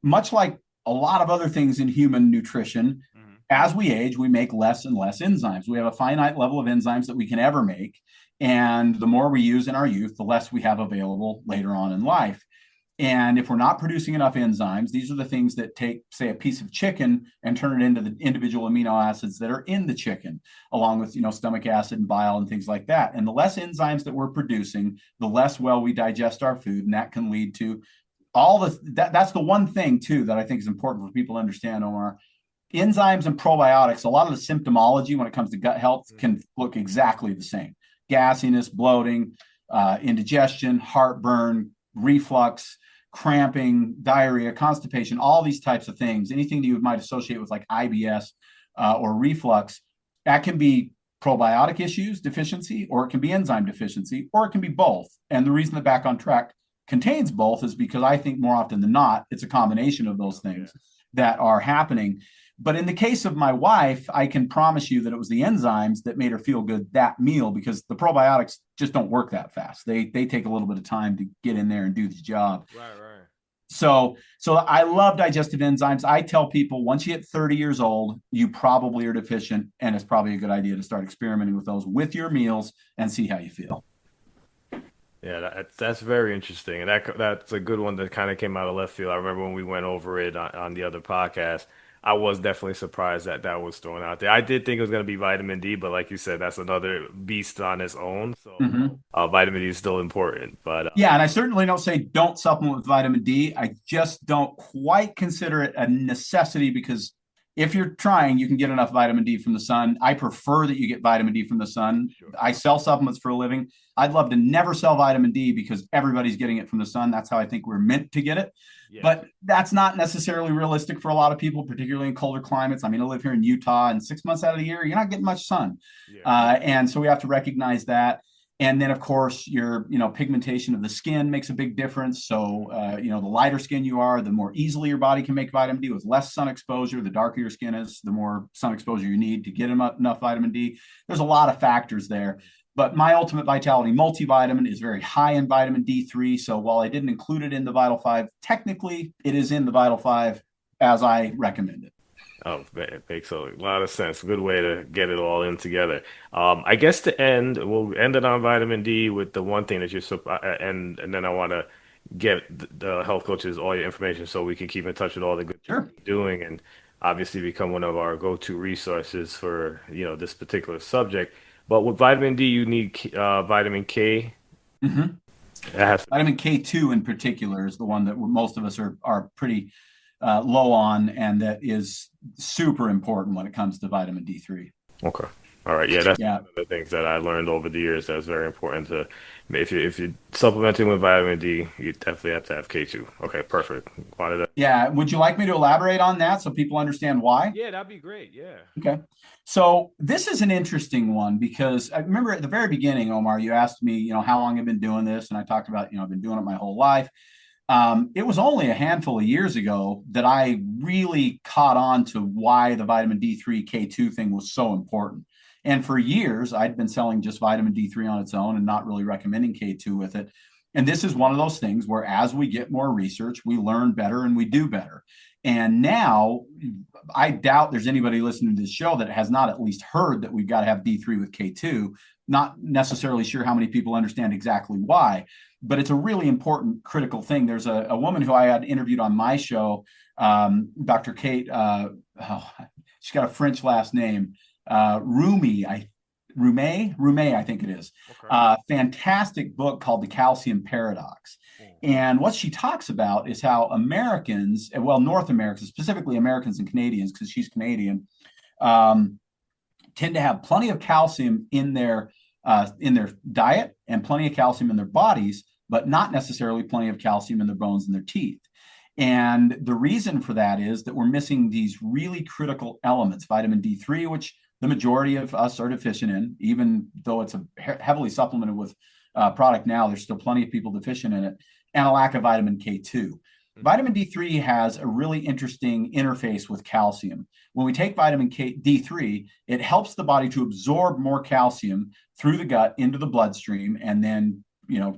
much like a lot of other things in human nutrition, as we age, we make less and less enzymes. We have a finite level of enzymes that we can ever make. And the more we use in our youth, the less we have available later on in life. And if we're not producing enough enzymes, these are the things that take, say, a piece of chicken and turn it into the individual amino acids that are in the chicken, along with, stomach acid and bile and things like that. And the less enzymes that we're producing, the less well we digest our food. And that can lead to that's the one thing too that I think is important for people to understand, Omar. Enzymes and probiotics, a lot of the symptomology when it comes to gut health can look exactly the same. Gassiness, bloating, indigestion, heartburn, reflux, cramping, diarrhea, constipation, all these types of things, anything that you might associate with like IBS or reflux, that can be probiotic issues, deficiency, or it can be enzyme deficiency, or it can be both. And the reason the Back on Track contains both is because I think more often than not, it's a combination of those things that are happening. But in the case of my wife, I can promise you that it was the enzymes that made her feel good that meal, because the probiotics just don't work that fast. They take a little bit of time to get in there and do the job. Right. So I love digestive enzymes. I tell people once you hit 30 years old, you probably are deficient, and it's probably a good idea to start experimenting with those with your meals and see how you feel. Yeah, that's very interesting, and that's a good one that kind of came out of left field. I remember when we went over it on the other podcast. I was definitely surprised that that was thrown out there. I did think it was going to be vitamin D, but like you said, that's another beast on its own. So Mm-hmm. vitamin D is still important, but Yeah, and I certainly don't say don't supplement with vitamin D. I just don't quite consider it a necessity, because if you're trying, you can get enough vitamin D from the sun. I prefer that you get vitamin D from the sun. sure. I sell supplements for a living. I'd love to never sell vitamin D because everybody's getting it from the sun. That's how I think we're meant to get it. Yes. But that's not necessarily realistic for a lot of people, particularly in colder climates. I mean, I live here in Utah, and 6 months out of the year, you're not getting much sun. Yeah. And so we have to recognize that. And then, of course, your pigmentation of the skin makes a big difference. So, the lighter skin you are, the more easily your body can make vitamin D with less sun exposure. The darker your skin is, the more sun exposure you need to get enough vitamin D. There's a lot of factors there. But my Ultimate Vitality multivitamin is very high in vitamin D3. So while I didn't include it in the Vital 5, technically it is in the Vital 5 as I recommend it. Oh, it makes a lot of sense. Good way to get it all in together. I guess to end, we'll end it on vitamin D with the one thing that and then I want to get the health coaches all your information so we can keep in touch with all the good things Sure. you're doing, and obviously become one of our go-to resources for, this particular subject. But with vitamin D, you need vitamin K. Mm-hmm. That has Vitamin K2 in particular is the one that most of us are pretty low on, and that is super important when it comes to vitamin D3. Okay. All right. Yeah, that's Yeah. one of the things that I learned over the years that's very important to if you're supplementing with vitamin D, you definitely have to have K2. Okay, perfect. Wanted to Yeah. Would you like me to elaborate on that so people understand why? Yeah, that'd be great. Yeah. Okay. So this is an interesting one, because I remember at the very beginning, Omar, you asked me, how long I've been doing this. And I talked about, I've been doing it my whole life. It was only a handful of years ago that I really caught on to why the vitamin D3 K2 thing was so important. And for years, I'd been selling just vitamin D3 on its own and not really recommending K2 with it. And this is one of those things where, as we get more research, we learn better and we do better. And now I doubt there's anybody listening to this show that has not at least heard that we've got to have D3 with K2. Not necessarily sure how many people understand exactly why, but it's a really important, critical thing. There's a woman who I had interviewed on my show, Dr. Kate. She's got a French last name, Rumé, I think it is. Okay. Fantastic book called The Calcium Paradox. And what she talks about is how Americans, well, North Americans, specifically Americans and Canadians, because she's Canadian, tend to have plenty of calcium in their diet and plenty of calcium in their bodies, but not necessarily plenty of calcium in their bones and their teeth. And the reason for that is that we're missing these really critical elements, vitamin D3, which the majority of us are deficient in, even though it's a heavily supplemented with product now, there's still plenty of people deficient in it, and a lack of vitamin K2. Vitamin D3 has a really interesting interface with calcium. When we take vitamin D3, it helps the body to absorb more calcium through the gut into the bloodstream, and then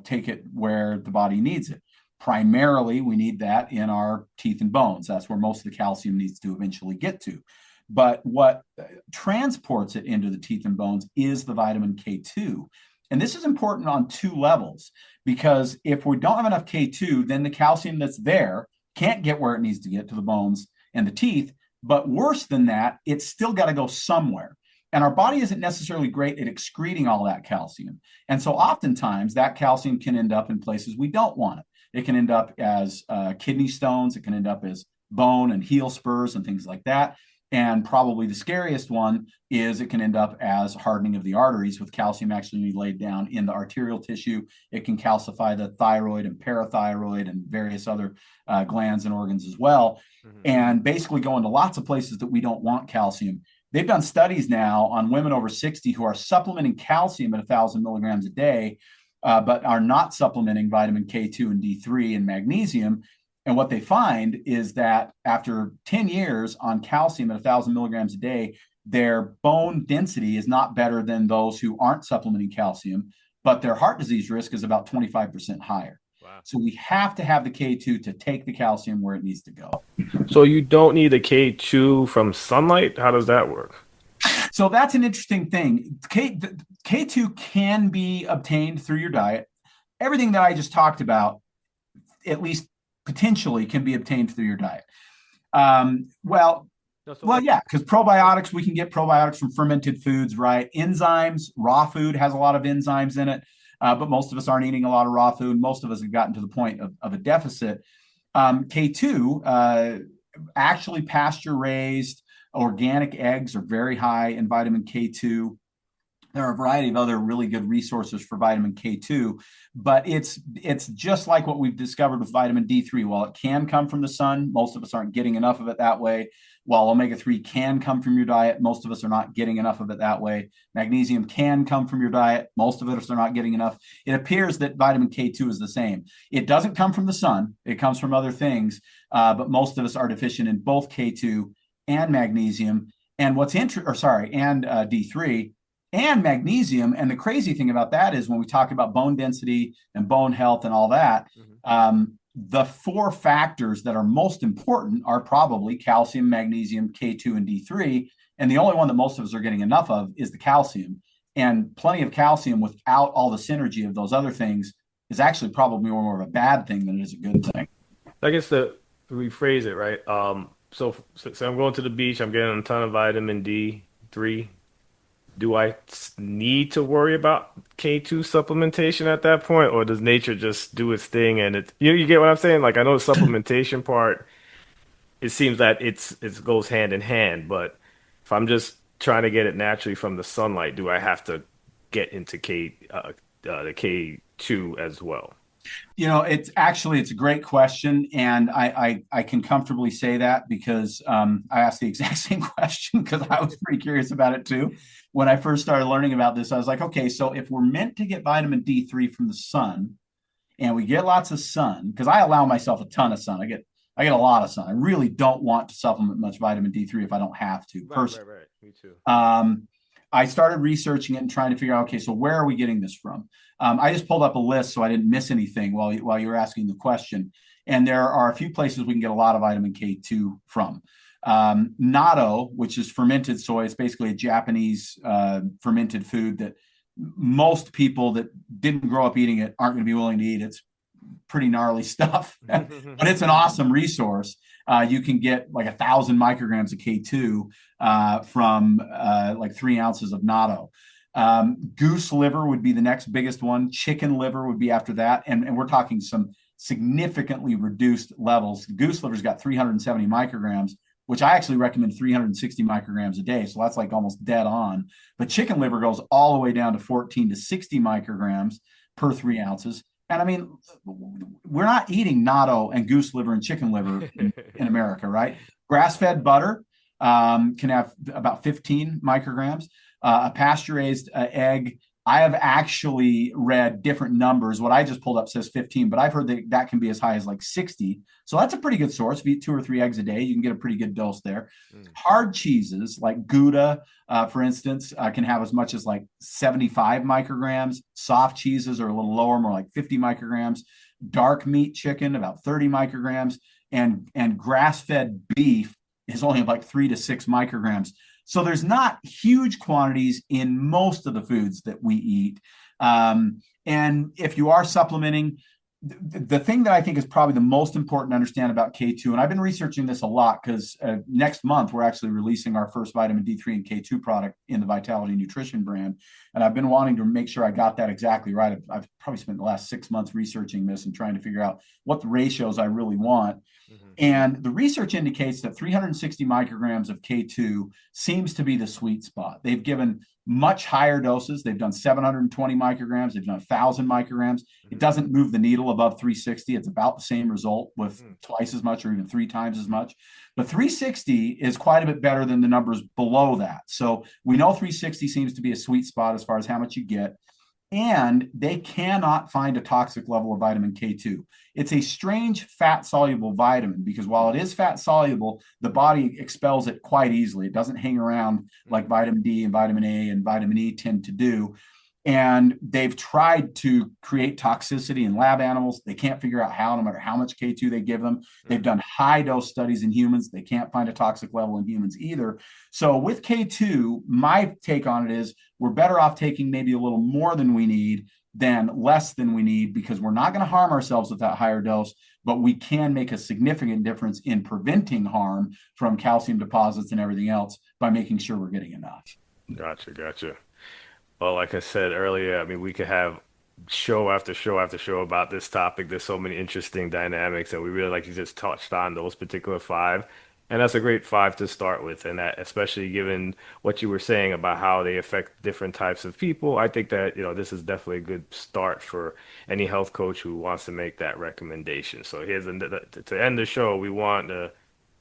take it where the body needs it. Primarily, we need that in our teeth and bones. That's where most of the calcium needs to eventually get to. But what transports it into the teeth and bones is the vitamin K2. And this is important on two levels, because if we don't have enough K2, then the calcium that's there can't get where it needs to get, to the bones and the teeth. But worse than that, it's still got to go somewhere. And our body isn't necessarily great at excreting all that calcium. And so oftentimes that calcium can end up in places we don't want it. It can end up as kidney stones. It can end up as bone and heel spurs and things like that. And probably the scariest one is it can end up as hardening of the arteries, with calcium actually laid down in the arterial tissue. It can calcify the thyroid and parathyroid and various other glands and organs as well, and basically go into lots of places that we don't want calcium. They've done studies now on women over 60 who are supplementing calcium at 1,000 milligrams a day, but are not supplementing vitamin K2 and D3 and magnesium. And what they find is that after 10 years on calcium at 1,000 milligrams a day, their bone density is not better than those who aren't supplementing calcium, but their heart disease risk is about 25% higher. Wow. So we have to have the K2 to take the calcium where it needs to go. So you don't need the K2 from sunlight? How does that work? So that's an interesting thing. K2 can be obtained through your diet. Everything that I just talked about, at least potentially, can be obtained through your diet. Yeah, because probiotics, we can get probiotics from fermented foods, right? Enzymes, raw food has a lot of enzymes in it, but most of us aren't eating a lot of raw food. Most of us have gotten to the point of a deficit. K2, actually pasture raised organic eggs are very high in vitamin K2. There are a variety of other really good resources for vitamin K2, but it's just like what we've discovered with vitamin D3. While it can come from the sun, most of us aren't getting enough of it that way. While omega-3 can come from your diet, most of us are not getting enough of it that way. Magnesium can come from your diet. Most of us are not getting enough. It appears that vitamin K2 is the same. It doesn't come from the sun. It comes from other things, but most of us are deficient in both K2 and magnesium. And D3 and magnesium. And the crazy thing about that is when we talk about bone density and bone health and all that, the four factors that are most important are probably calcium, magnesium, K2, and D3. And the only one that most of us are getting enough of is the calcium. And plenty of calcium without all the synergy of those other things is actually probably more of a bad thing than it is a good thing. I guess to rephrase it, right? So I'm going to the beach, I'm getting a ton of vitamin D3. Do I need to worry about K2 supplementation at that point, or does nature just do its thing and you get what I'm saying? Like, I know the supplementation part, it seems that it goes hand in hand, but if I'm just trying to get it naturally from the sunlight, do I have to get into the K2 as well? It's a great question, and I can comfortably say that because I asked the exact same question because I was pretty curious about it too. When I first started learning about this, I was like, okay, so if we're meant to get vitamin D3 from the sun, and we get lots of sun, because I allow myself a ton of sun, I get a lot of sun. I really don't want to supplement much vitamin D3 if I don't have to. Right. Me too. I started researching it and trying to figure out, okay, so where are we getting this from? I just pulled up a list so I didn't miss anything while you were asking the question. And there are a few places we can get a lot of vitamin K2 from. Natto, which is fermented soy, it's basically a Japanese fermented food that most people that didn't grow up eating it aren't going to be willing to eat. It's pretty gnarly stuff, but it's an awesome resource. You can get like 1,000 micrograms of K2 from like 3 ounces of natto. Goose liver would be the next biggest one. Chicken liver would be after that. And we're talking some significantly reduced levels. Goose liver's got 370 micrograms, which I actually recommend 360 micrograms a day. So that's like almost dead on. But chicken liver goes all the way down to 14 to 60 micrograms per 3 ounces. And I mean, we're not eating natto and goose liver and chicken liver in America, right? Grass-fed butter can have about 15 micrograms. A pasture-raised egg, I have actually read different numbers. What I just pulled up says 15, but I've heard that can be as high as like 60. So that's a pretty good source. If you eat 2 or 3 eggs a day, you can get a pretty good dose there. Hard cheeses like Gouda, for instance, can have as much as like 75 micrograms. Soft cheeses are a little lower, more like 50 micrograms. Dark meat chicken, about 30 micrograms. And grass-fed beef is only like 3 to 6 micrograms. So there's not huge quantities in most of the foods that we eat. And if you are supplementing, the thing that I think is probably the most important to understand about K2, and I've been researching this a lot because next month we're actually releasing our first vitamin D3 and K2 product in the Vitality Nutrition brand. And I've been wanting to make sure I got that exactly right. I've probably spent the last 6 months researching this and trying to figure out what the ratios I really want. Mm-hmm. And the research indicates that 360 micrograms of K2 seems to be the sweet spot. They've given much higher doses. They've done 720 micrograms. They've done 1,000 micrograms. It doesn't move the needle above 360. It's about the same result with twice as much or even 3 times as much. But 360 is quite a bit better than the numbers below that. So we know 360 seems to be a sweet spot as far as how much you get. And they cannot find a toxic level of vitamin K2. It's a strange fat soluble vitamin because while it is fat soluble, the body expels it quite easily. It doesn't hang around like vitamin D and vitamin A and vitamin E tend to do. And they've tried to create toxicity in lab animals. They can't figure out how, no matter how much K2 they give them. They've done high dose studies in humans. They can't find a toxic level in humans either. So with K2, my take on it is we're better off taking maybe a little more than we need than less than we need because we're not going to harm ourselves with that higher dose, but we can make a significant difference in preventing harm from calcium deposits and everything else by making sure we're getting enough. Gotcha, gotcha. Well, like I said earlier, I mean, we could have show after show after show about this topic. There's so many interesting dynamics that we really like you just touched on those particular five. And that's a great five to start with. And that, especially given what you were saying about how they affect different types of people, I think that, this is definitely a good start for any health coach who wants to make that recommendation. So to end the show, we want to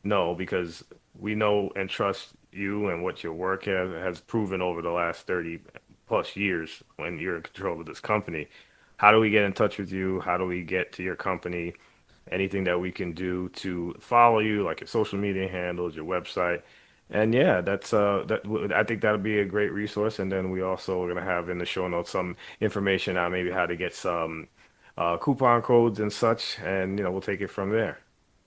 know because we know and trust you and what your work has proven over the last 30 plus years when you're in control of this company. How do we get in touch with you? How do we get to your company? Anything that we can do to follow you, like your social media handles, your website. And yeah, I think that'll be a great resource. And then we also are gonna have in the show notes some information on maybe how to get some coupon codes and such, and we'll take it from there.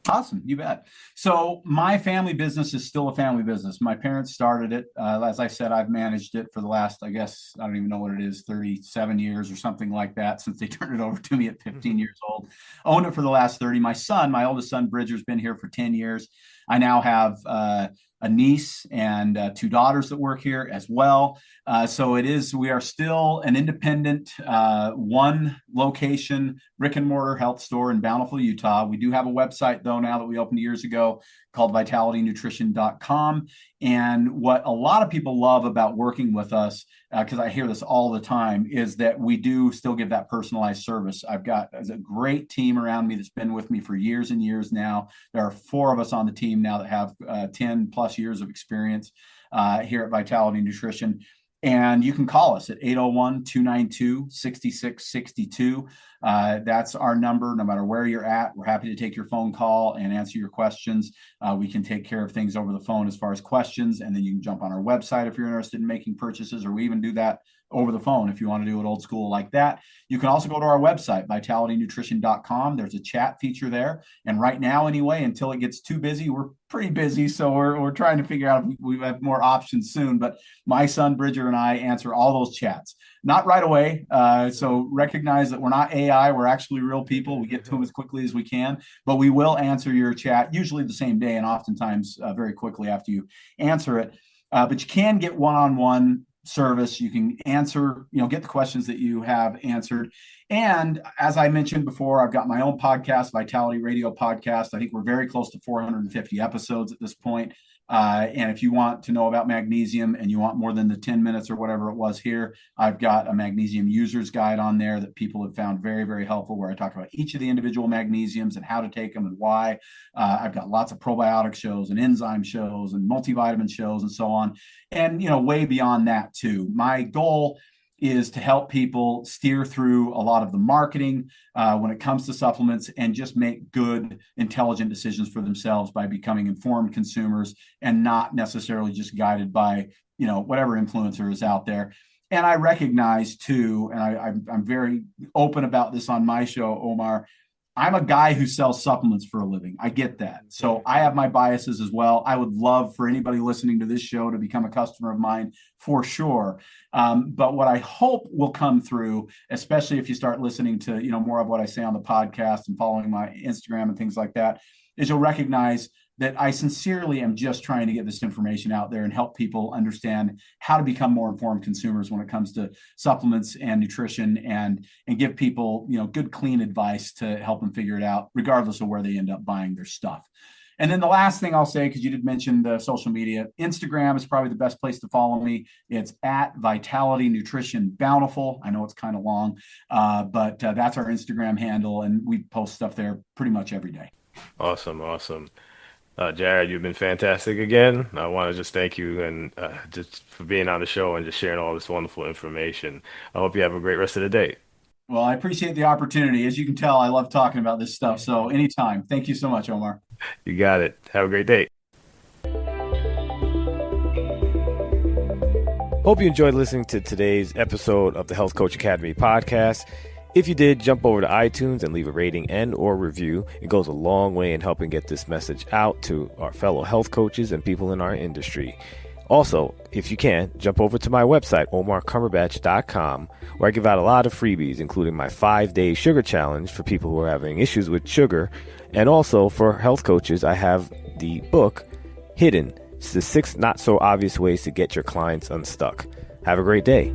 Awesome, you bet. So my family business is still a family business. My parents started it. As I said, I've managed it for the last, I guess, I don't even know what it is, 37 years or something like that since they turned it over to me at 15 years old. Owned it for the last 30. My oldest son, Bridger's been here for 10 years. I now have a niece and 2 daughters that work here as well. We are still an independent, one location brick and mortar health store in Bountiful, Utah. We do have a website though now that we opened years ago called vitalitynutrition.com. And what a lot of people love about working with us, because I hear this all the time, is that we do still give that personalized service. I've got a great team around me that's been with me for years and years now. There are 4 of us on the team now that have 10 plus years of experience here at Vitality Nutrition. And you can call us at 801-292-6662. That's our number. No matter where you're at, we're happy to take your phone call and answer your questions. We can take care of things over the phone as far as questions, and then you can jump on our website if you're interested in making purchases, or we even do that over the phone if you want to do it old school like that. You can also go to our website, vitalitynutrition.com. There's a chat feature there. And right now, anyway, until it gets too busy, we're pretty busy. So we're trying to figure out if we have more options soon. But my son, Bridger, and I answer all those chats. Not right away. So recognize that we're not AI. We're actually real people. We get to them as quickly as we can. But we will answer your chat, usually the same day and oftentimes very quickly after you answer it. But you can get one-on-one service. You can answer, get the questions that you have answered. And as I mentioned before, I've got my own podcast, Vitality Radio Podcast. I think we're very close to 450 episodes at this point. And if you want to know about magnesium and you want more than the 10 minutes or whatever it was here, I've got a magnesium user's guide on there that people have found very, very helpful, where I talk about each of the individual magnesiums and how to take them and why. I've got lots of probiotic shows and enzyme shows and multivitamin shows and so on. And, way beyond that too. My goal is to help people steer through a lot of the marketing when it comes to supplements and just make good, intelligent decisions for themselves by becoming informed consumers and not necessarily just guided by, whatever influencer is out there. And I recognize too, and I'm very open about this on my show, Omar, I'm a guy who sells supplements for a living. I get that. So I have my biases as well. I would love for anybody listening to this show to become a customer of mine for sure. But what I hope will come through, especially if you start listening to, more of what I say on the podcast and following my Instagram and things like that, is you'll recognize that I sincerely am just trying to get this information out there and help people understand how to become more informed consumers when it comes to supplements and nutrition, and give people, good, clean advice to help them figure it out, regardless of where they end up buying their stuff. And then the last thing I'll say, because you did mention the social media, Instagram is probably the best place to follow me. It's at Vitality Nutrition Bountiful. I know it's kind of long, but that's our Instagram handle, and we post stuff there pretty much every day. Awesome, awesome. Jared, you've been fantastic again. I want to just thank you and just for being on the show and just sharing all this wonderful information. I hope you have a great rest of the day. Well, I appreciate the opportunity. As you can tell, I love talking about this stuff. So anytime. Thank you so much, Omar. You got it. Have a great day. Hope you enjoyed listening to today's episode of the Health Coach Academy podcast. If you did, jump over to iTunes and leave a rating and or review. It goes a long way in helping get this message out to our fellow health coaches and people in our industry. Also, if you can, jump over to my website, omarcumberbatch.com, where I give out a lot of freebies, including my 5-day sugar challenge for people who are having issues with sugar. And also for health coaches, I have the book, Hidden. It's the 6 not so obvious ways to get your clients unstuck. Have a great day.